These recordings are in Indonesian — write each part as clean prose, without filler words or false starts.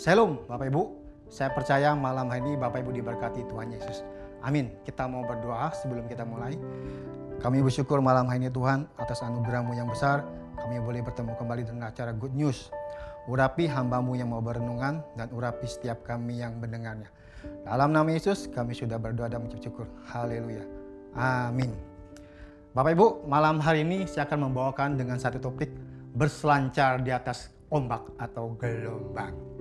Shalom Bapak Ibu, saya percaya malam hari ini Bapak Ibu diberkati Tuhan Yesus. Amin. Kita mau berdoa sebelum kita mulai. Kami bersyukur malam hari ini Tuhan atas anugerah-Mu yang besar. Kami boleh bertemu kembali dengan acara Good News. Urapi hamba-Mu yang mau berenungan dan urapi setiap kami yang mendengarnya. Dalam nama Yesus kami sudah berdoa dan mengucap syukur. Haleluya. Amin. Bapak Ibu, malam hari ini saya akan membawakan dengan satu topik berselancar di atas ombak atau gelombang.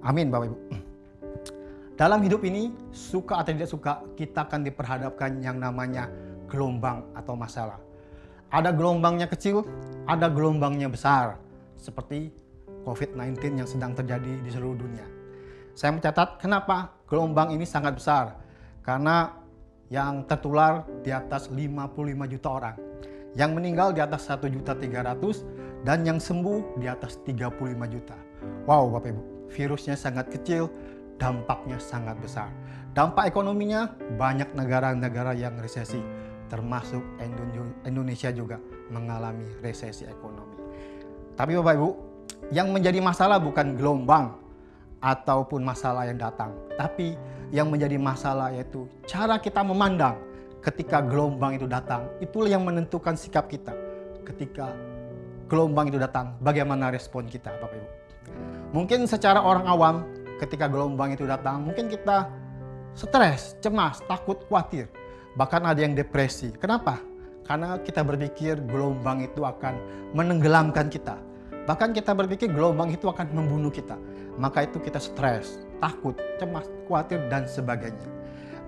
Amin Bapak Ibu. Dalam hidup ini, suka atau tidak suka, kita akan diperhadapkan yang namanya gelombang atau masalah. Ada gelombangnya kecil, ada gelombangnya besar. Seperti COVID-19 yang sedang terjadi di seluruh dunia. Saya mencatat kenapa gelombang ini sangat besar. Karena yang tertular di atas 55 juta orang. Yang meninggal di atas 1.300.000 dan yang sembuh di atas 35 juta. Wow Bapak Ibu. Virusnya sangat kecil, dampaknya sangat besar. Dampak ekonominya banyak negara-negara yang resesi, termasuk Indonesia juga mengalami resesi ekonomi. Tapi Bapak Ibu, yang menjadi masalah bukan gelombang ataupun masalah yang datang, tapi yang menjadi masalah yaitu cara kita memandang ketika gelombang itu datang. Itulah yang menentukan sikap kita. Ketika gelombang itu datang, bagaimana respon kita Bapak Ibu. Mungkin secara orang awam ketika gelombang itu datang, mungkin kita stres, cemas, takut, khawatir. Bahkan ada yang depresi. Kenapa? Karena kita berpikir gelombang itu akan menenggelamkan kita. Bahkan kita berpikir gelombang itu akan membunuh kita. Maka itu kita stres, takut, cemas, khawatir, dan sebagainya.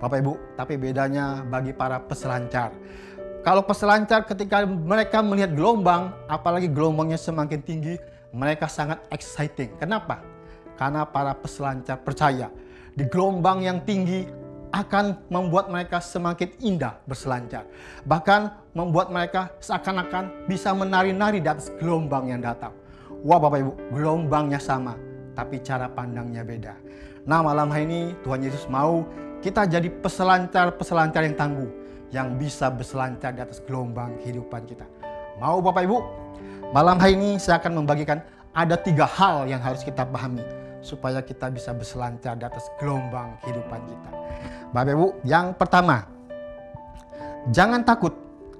Bapak Ibu, tapi bedanya bagi para peselancar. Kalau peselancar ketika mereka melihat gelombang, apalagi gelombangnya semakin tinggi, mereka sangat exciting. Kenapa? Karena para peselancar percaya di gelombang yang tinggi akan membuat mereka semakin indah berselancar. Bahkan membuat mereka seakan-akan bisa menari-nari di atas gelombang yang datang. Wah Bapak Ibu, gelombangnya sama, tapi cara pandangnya beda. Nah malam hari ini Tuhan Yesus mau kita jadi peselancar-peselancar yang tangguh, yang bisa berselancar di atas gelombang kehidupan kita. Mau Bapak Ibu? Malam hari ini saya akan membagikan ada 3 hal yang harus kita pahami supaya kita bisa berselancar di atas gelombang kehidupan kita. Bapak Ibu, yang pertama, jangan takut,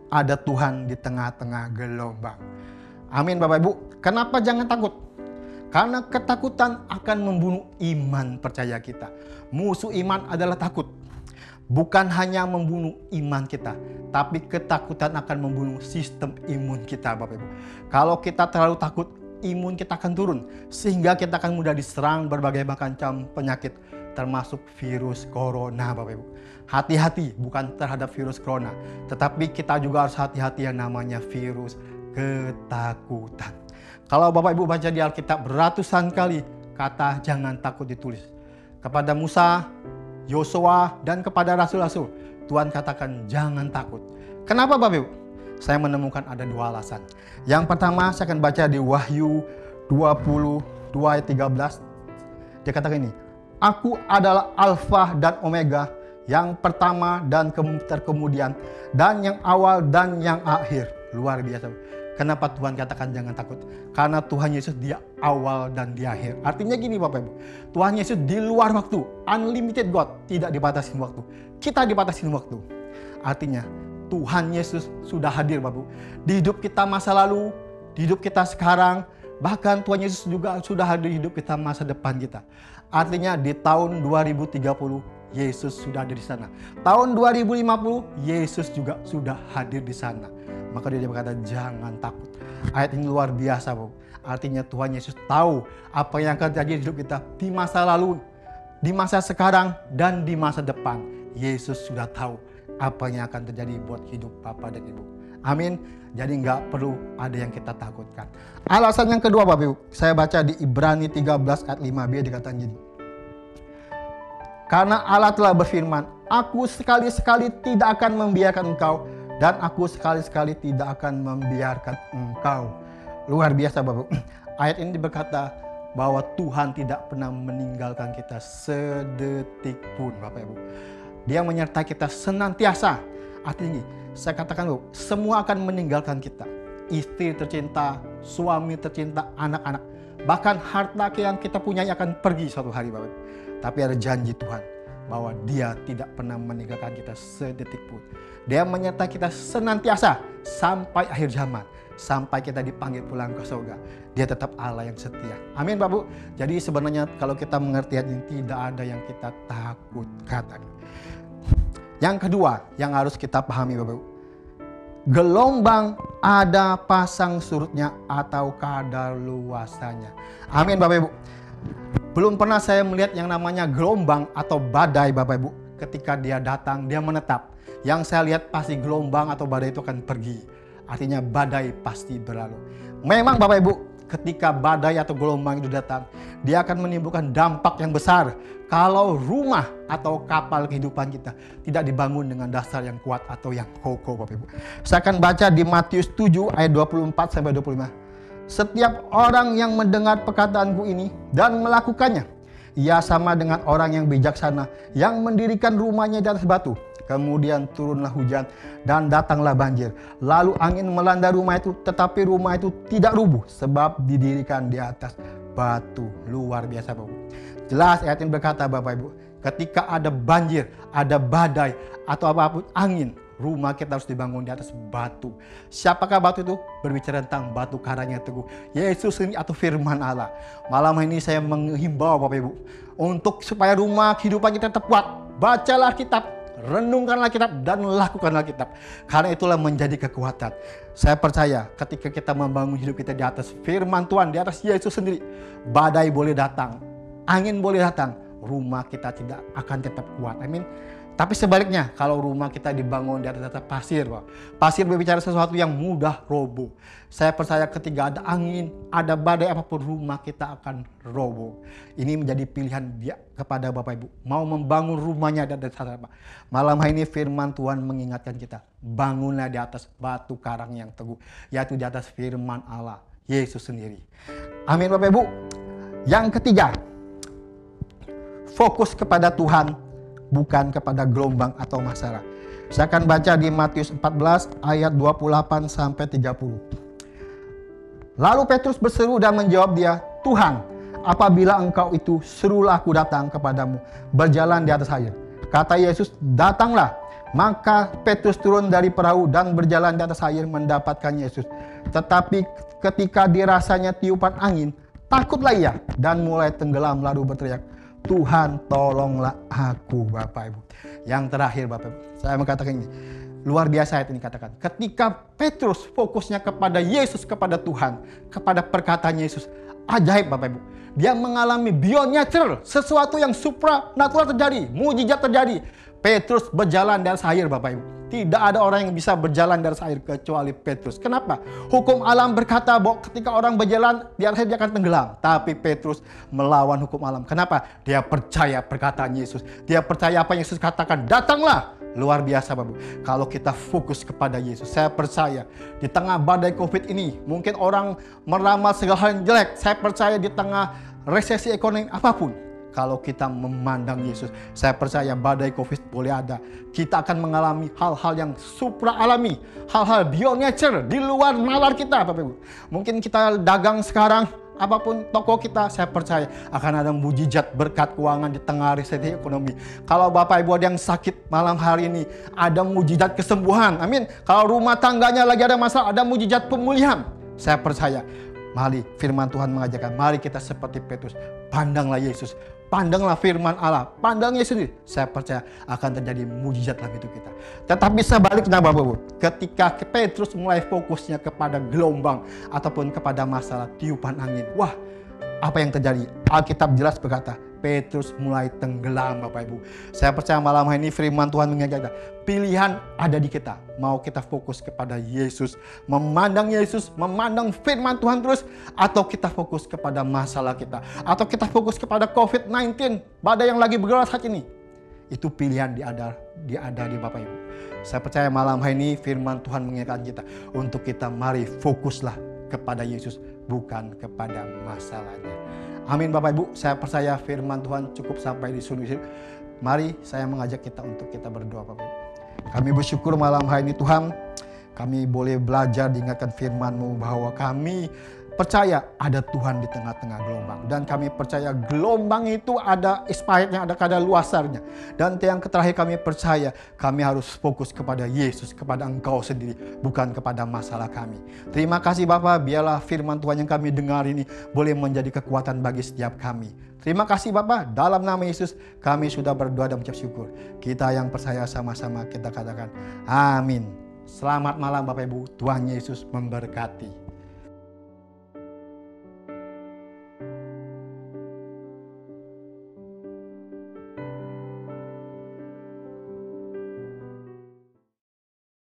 ada Tuhan di tengah-tengah gelombang. Amin Bapak Ibu. Kenapa jangan takut? Karena ketakutan akan membunuh iman percaya kita. Musuh iman adalah takut. Bukan hanya membunuh iman kita, tapi ketakutan akan membunuh sistem imun kita Bapak Ibu. Kalau kita terlalu takut, imun kita akan turun. Sehingga kita akan mudah diserang berbagai macam penyakit, termasuk virus corona Bapak Ibu. Hati-hati bukan terhadap virus corona, tetapi kita juga harus hati-hati yang namanya virus ketakutan. Kalau Bapak Ibu baca di Alkitab beratusan kali kata jangan takut ditulis. Kepada Musa, Yosua, dan kepada rasul-rasul, Tuhan katakan jangan takut. Kenapa Bapak Ibu? Saya menemukan ada 2 alasan. Yang pertama saya akan baca di Wahyu 22 ayat 13. Dia katakan ini, Aku adalah Alfa dan Omega, yang pertama dan terkemudian, dan yang awal dan yang akhir. Luar biasa. Kenapa Tuhan katakan jangan takut? Karena Tuhan Yesus dia awal dan di akhir. Artinya gini Bapak Ibu, Tuhan Yesus di luar waktu, unlimited God, tidak dibatasi waktu. Kita dibatasi waktu. Artinya Tuhan Yesus sudah hadir Bapak Ibu. Di hidup kita masa lalu, di hidup kita sekarang, bahkan Tuhan Yesus juga sudah hadir di hidup kita masa depan kita. Artinya di tahun 2030, Yesus sudah ada di sana. Tahun 2050, Yesus juga sudah hadir di sana. Maka dia berkata jangan takut. Ayat ini luar biasa Bapak. Artinya Tuhan Yesus tahu apa yang akan terjadi di hidup kita di masa lalu, di masa sekarang, dan di masa depan. Yesus sudah tahu apa yang akan terjadi buat hidup Bapak dan Ibu. Amin. Jadi nggak perlu ada yang kita takutkan. Alasan yang kedua Bapak Ibu, saya baca di Ibrani 13 ayat 5b dikatakan gini. Karena Allah telah berfirman, Aku sekali-sekali tidak akan membiarkan engkau, dan aku sekali-sekali tidak akan membiarkan engkau. Luar biasa Bapak. Ayat ini berkata bahwa Tuhan tidak pernah meninggalkan kita sedetik pun Bapak Ibu. Dia menyertai kita senantiasa. Artinya saya katakan Bapak, semua akan meninggalkan kita. Istri tercinta, suami tercinta, anak-anak. Bahkan harta yang kita punyai akan pergi suatu hari Bapak Ibu. Tapi ada janji Tuhan bahwa Dia tidak pernah meninggalkan kita sedetik pun. Dia menyertai kita senantiasa sampai akhir zaman. Sampai kita dipanggil pulang ke surga. Dia tetap Allah yang setia. Amin Bapak Ibu. Jadi sebenarnya kalau kita mengerti ini tidak ada yang kita takutkan. Yang kedua yang harus kita pahami Bapak Ibu. Gelombang ada pasang surutnya atau kadar luasanya. Amin Bapak Ibu. Belum pernah saya melihat yang namanya gelombang atau badai Bapak Ibu. Ketika dia datang, dia menetap. Yang saya lihat pasti gelombang atau badai itu akan pergi. Artinya badai pasti berlalu. Memang Bapak Ibu, ketika badai atau gelombang itu datang, dia akan menimbulkan dampak yang besar. Kalau rumah atau kapal kehidupan kita tidak dibangun dengan dasar yang kuat atau yang kokoh Bapak Ibu. Saya akan baca di Matius 7 ayat 24 sampai 25. Setiap orang yang mendengar perkataanku ini dan melakukannya, ia sama dengan orang yang bijaksana yang mendirikan rumahnya di atas batu. Kemudian turunlah hujan dan datanglah banjir. Lalu angin melanda rumah itu, tetapi rumah itu tidak rubuh sebab didirikan di atas batu. Luar biasa Bapak Ibu. Jelas ayat ini berkata Bapak Ibu, ketika ada banjir, ada badai atau apapun angin, rumah kita harus dibangun di atas batu. Siapakah batu itu? Berbicara tentang batu karang yang teguh, Yesus ini atau firman Allah. Malam ini saya menghimbau Bapak Ibu, untuk supaya rumah kehidupan kita tetap kuat, bacalah kitab, renungkanlah kitab, dan lakukanlah kitab. Karena itulah menjadi kekuatan. Saya percaya ketika kita membangun hidup kita di atas firman Tuhan, di atas Yesus sendiri, badai boleh datang, angin boleh datang, rumah kita tidak akan tetap kuat. Amin. Tapi sebaliknya, kalau rumah kita dibangun di atas pasir, pasir berbicara sesuatu yang mudah roboh. Saya percaya ketika ada angin, ada badai apapun, rumah kita akan roboh. Ini menjadi pilihan dia kepada Bapak Ibu. Mau membangun rumahnya di atas apa? Malam hari ini firman Tuhan mengingatkan kita, bangunlah di atas batu karang yang teguh, yaitu di atas firman Allah, Yesus sendiri. Amin Bapak Ibu. Yang ketiga, fokus kepada Tuhan, bukan kepada gelombang atau masalah. Saya akan baca di Matius 14 ayat 28 sampai 30. Lalu Petrus berseru dan menjawab dia, Tuhan, apabila engkau itu, suruhlah aku datang kepadamu, berjalan di atas air. Kata Yesus, datanglah. Maka Petrus turun dari perahu dan berjalan di atas air mendapatkan Yesus. Tetapi ketika dirasanya tiupan angin, takutlah ia dan mulai tenggelam lalu berteriak, Tuhan tolonglah aku Bapak Ibu. Yang terakhir Bapak Ibu, saya mengatakan ini, luar biasa ayat ini katakan. Ketika Petrus fokusnya kepada Yesus, kepada Tuhan, kepada perkataan Yesus, ajaib Bapak Ibu. Dia mengalami beyond natural, sesuatu yang supranatural terjadi, mujizat terjadi. Petrus berjalan di atas air Bapak Ibu. Tidak ada orang yang bisa berjalan di atas air kecuali Petrus. Kenapa? Hukum alam berkata bahwa ketika orang berjalan di atas air dia akan tenggelam. Tapi Petrus melawan hukum alam. Kenapa? Dia percaya perkataan Yesus. Dia percaya apa yang Yesus katakan. Datanglah. Luar biasa Bapak Ibu. Kalau kita fokus kepada Yesus, saya percaya di tengah badai COVID ini, mungkin orang meramal segala hal yang jelek. Saya percaya di tengah resesi ekonomi apapun, kalau kita memandang Yesus, saya percaya badai COVID boleh ada. Kita akan mengalami hal-hal yang supra alami, hal-hal beyond nature, di luar nalar kita Bapak Ibu. Mungkin kita dagang sekarang, apapun toko kita, saya percaya akan ada mujizat berkat keuangan di tengah resesi ekonomi. Kalau Bapak Ibu ada yang sakit malam hari ini, ada mujizat kesembuhan. Amin. Kalau rumah tangganya lagi ada masalah, ada mujizat pemulihan. Saya percaya. Mari firman Tuhan mengajarkan, mari kita seperti Petrus, pandanglah Yesus, pandanglah firman Allah, pandang Yesus sendiri. Saya percaya akan terjadi mujizat dalam hidup kita. Tetapi sebaliknya Bapak Ibu, ketika Petrus mulai fokusnya kepada gelombang ataupun kepada masalah tiupan angin, wah, apa yang terjadi? Alkitab jelas berkata, Petrus mulai tenggelam Bapak Ibu. Saya percaya malam hari ini firman Tuhan mengajarkan, pilihan ada di kita. Mau kita fokus kepada Yesus, memandang Yesus, memandang firman Tuhan terus, atau kita fokus kepada masalah kita, atau kita fokus kepada COVID-19, badai yang lagi bergerak saat ini. Itu pilihan ada di Bapak Ibu. Saya percaya malam hari ini firman Tuhan mengingatkan kita untuk kita mari fokuslah kepada Yesus, bukan kepada masalahnya. Amin Bapak Ibu, saya percaya firman Tuhan cukup sampai di sini. Mari saya mengajak kita untuk kita berdoa Bapak Ibu. Kami bersyukur malam hari ini Tuhan, kami boleh belajar diingatkan firman-Mu bahwa kami percaya ada Tuhan di tengah-tengah gelombang. Dan kami percaya gelombang itu ada expirednya, ada kadaluarsanya. Dan yang terakhir kami percaya kami harus fokus kepada Yesus, kepada Engkau sendiri, bukan kepada masalah kami. Terima kasih Bapa, biarlah firman Tuhan yang kami dengar ini boleh menjadi kekuatan bagi setiap kami. Terima kasih Bapa, dalam nama Yesus kami sudah berdoa dan mengucap syukur. Kita yang percaya sama-sama kita katakan amin. Selamat malam Bapak Ibu, Tuhan Yesus memberkati.